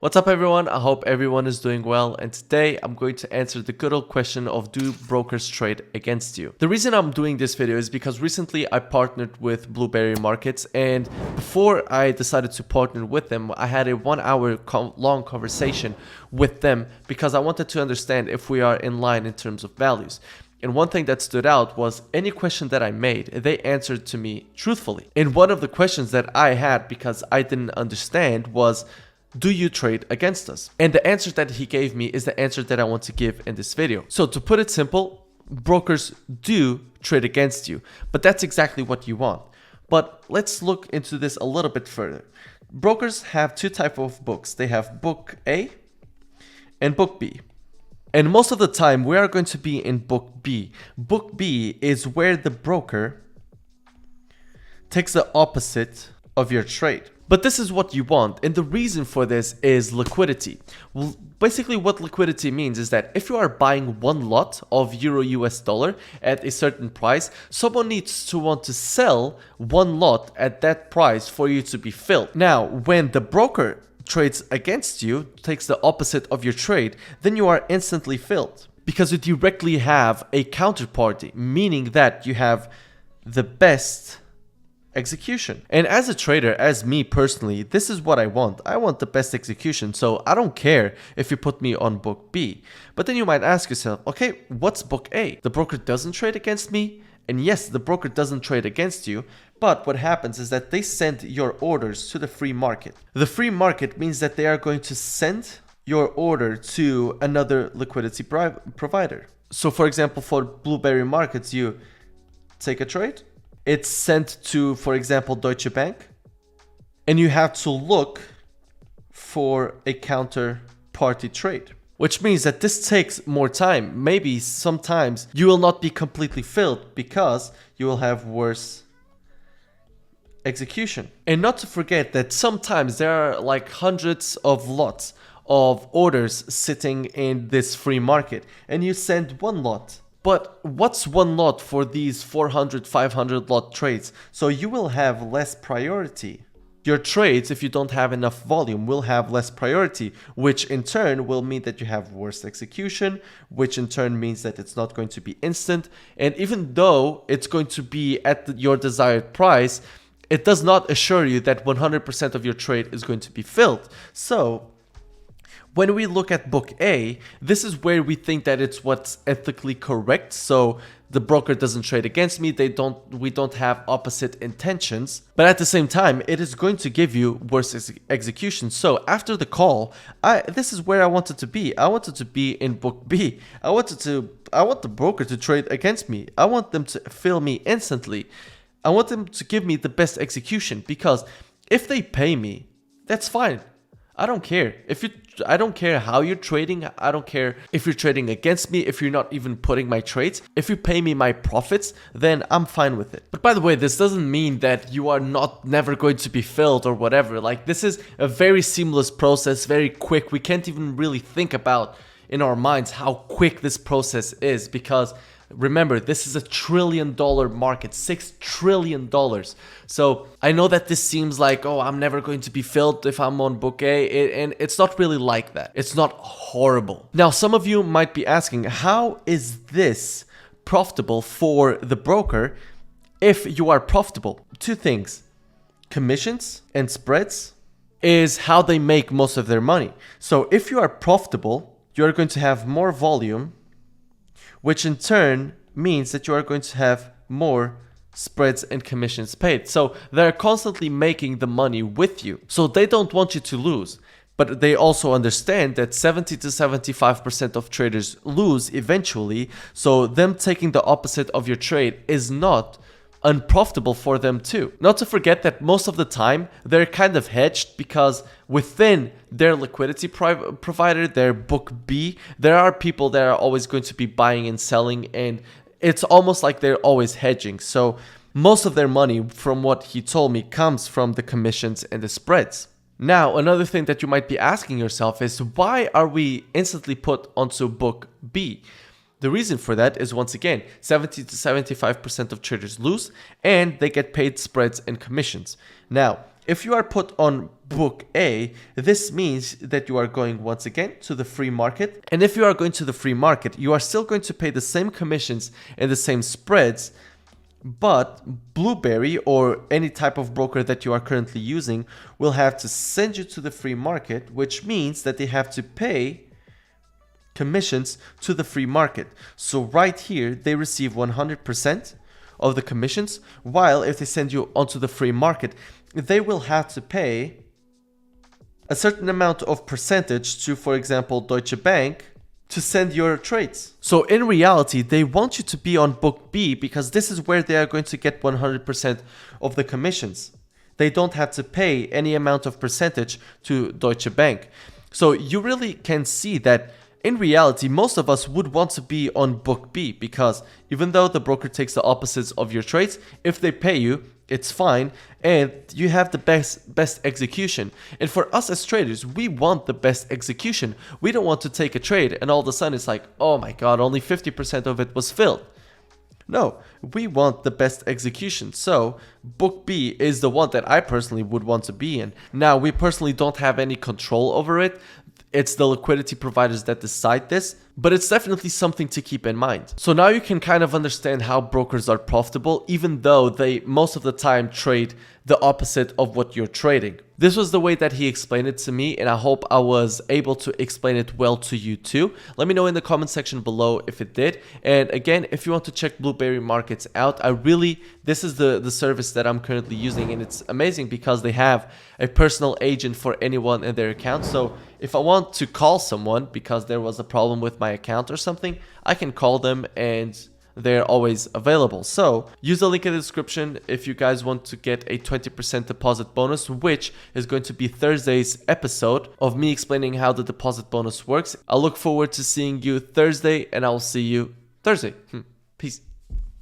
What's up everyone, I hope everyone is doing well, and today I'm going to answer the good old question of do brokers trade against you? The reason I'm doing this video is because recently I partnered with Blueberry Markets, and before I decided to partner with them, I had a 1 hour long conversation with them because I wanted to understand if we are in line in terms of values. And one thing that stood out was any question that I made, they answered to me truthfully. And one of the questions that I had because I didn't understand was, do you trade against us? And the answer that he gave me is the answer that I want to give in this video. So to put it simple, brokers do trade against you, but that's exactly what you want. But let's look into this a little bit further. Brokers have two types of books. They have book A and book B. And most of the time we are going to be in book B. Book B is where the broker takes the opposite of your trade. But this is what you want, and the reason for this is liquidity. Well, basically what liquidity means is that if you are buying one lot of Euro US dollar at a certain price, someone needs to want to sell one lot at that price for you to be filled. Now, when the broker trades against you, takes the opposite of your trade, then you are instantly filled because you directly have a counterparty, meaning that you have the best execution. And as a trader, as me personally, this is what I want. I want the best execution, so I don't care if you put me on book B. But then you might ask yourself, okay, what's book A? The broker doesn't trade against me, and yes, the broker doesn't trade against you, but what happens is that they send your orders to the free market. The free market means that they are going to send your order to another liquidity provider. So for example, for Blueberry Markets, you take a trade, it's sent to, for example, Deutsche Bank, and you have to look for a counterparty trade, which means that this takes more time. Maybe sometimes you will not be completely filled because you will have worse execution. And not to forget that sometimes there are like hundreds of lots of orders sitting in this free market, and you send one lot. But what's one lot for these 400, 500 lot trades? So you will have less priority. Your trades, if you don't have enough volume, will have less priority, which in turn will mean that you have worse execution, which in turn means that it's not going to be instant. And even though it's going to be at your desired price, it does not assure you that 100% of your trade is going to be filled. So when we look at book A, this is where we think that it's what's ethically correct. So the broker doesn't trade against me. We don't have opposite intentions. But at the same time, it is going to give you worse execution. So after the call, this is where I wanted to be. I wanted to be in book B. I want the broker to trade against me. I want them to fill me instantly. I want them to give me the best execution, because if they pay me, that's fine. I don't care. I don't care how you're trading. I don't care if you're trading against me, if you're not even putting my trades. If you pay me my profits, then I'm fine with it. But by the way, this doesn't mean that you are never going to be filled or whatever. Like, this is a very seamless process, very quick. We can't even really think about in our minds how quick this process is, because remember, this is $1 trillion market, $6 trillion. So I know that this seems like, oh, I'm never going to be filled if I'm on book A, and it's not really like that. It's not horrible. Now, some of you might be asking, how is this profitable for the broker if you are profitable? Two things: commissions and spreads is how they make most of their money. So if you are profitable, you're going to have more volume, which in turn means that you are going to have more spreads and commissions paid. So they're constantly making the money with you. So they don't want you to lose. But they also understand that 70 to 75% of traders lose eventually. So them taking the opposite of your trade is not unprofitable for them too. Not to forget that most of the time they're kind of hedged, because within their liquidity provider, their book B, there are people that are always going to be buying and selling, and it's almost like they're always hedging. So most of their money, from what he told me, comes from the commissions and the spreads. Now, another thing that you might be asking yourself is, why are we instantly put onto book B? The reason for that is, once again, 70 to 75% of traders lose, and they get paid spreads and commissions. Now, If you are put on book A, this means that you are going once again to the free market. And if you are going to the free market, you are still going to pay the same commissions and the same spreads, but Blueberry or any type of broker that you are currently using will have to send you to the free market, which means that they have to pay commissions to the free market. So right here, they receive 100% of the commissions, while if they send you onto the free market, they will have to pay a certain amount of percentage to, for example, Deutsche Bank to send your trades. So in reality, they want you to be on book B because this is where they are going to get 100% of the commissions. They don't have to pay any amount of percentage to Deutsche Bank. So you really can see that in reality, most of us would want to be on book B because even though the broker takes the opposites of your trades, if they pay you, it's fine and you have the best execution. And for us as traders, we want the best execution. We don't want to take a trade and all of a sudden it's like, oh my god, only 50% of it was filled. No, we want the best execution. So book B is the one that I personally would want to be in. Now, we personally don't have any control over it. It's the liquidity providers that decide this, but it's definitely something to keep in mind. So now you can kind of understand how brokers are profitable, even though they most of the time trade the opposite of what you're trading. This was the way that he explained it to me, and I hope I was able to explain it well to you too. Let me know in the comment section below if it did. And again, if you want to check Blueberry Markets out, this is the service that I'm currently using, and it's amazing because they have a personal agent for anyone in their account. So if I want to call someone because there was a problem with my account or something, I can call them and they're always available. So use the link in the description if you guys want to get a 20% deposit bonus, which is going to be Thursday's episode of me explaining how the deposit bonus works. I look forward to seeing you Thursday, and I'll see you Thursday. Peace.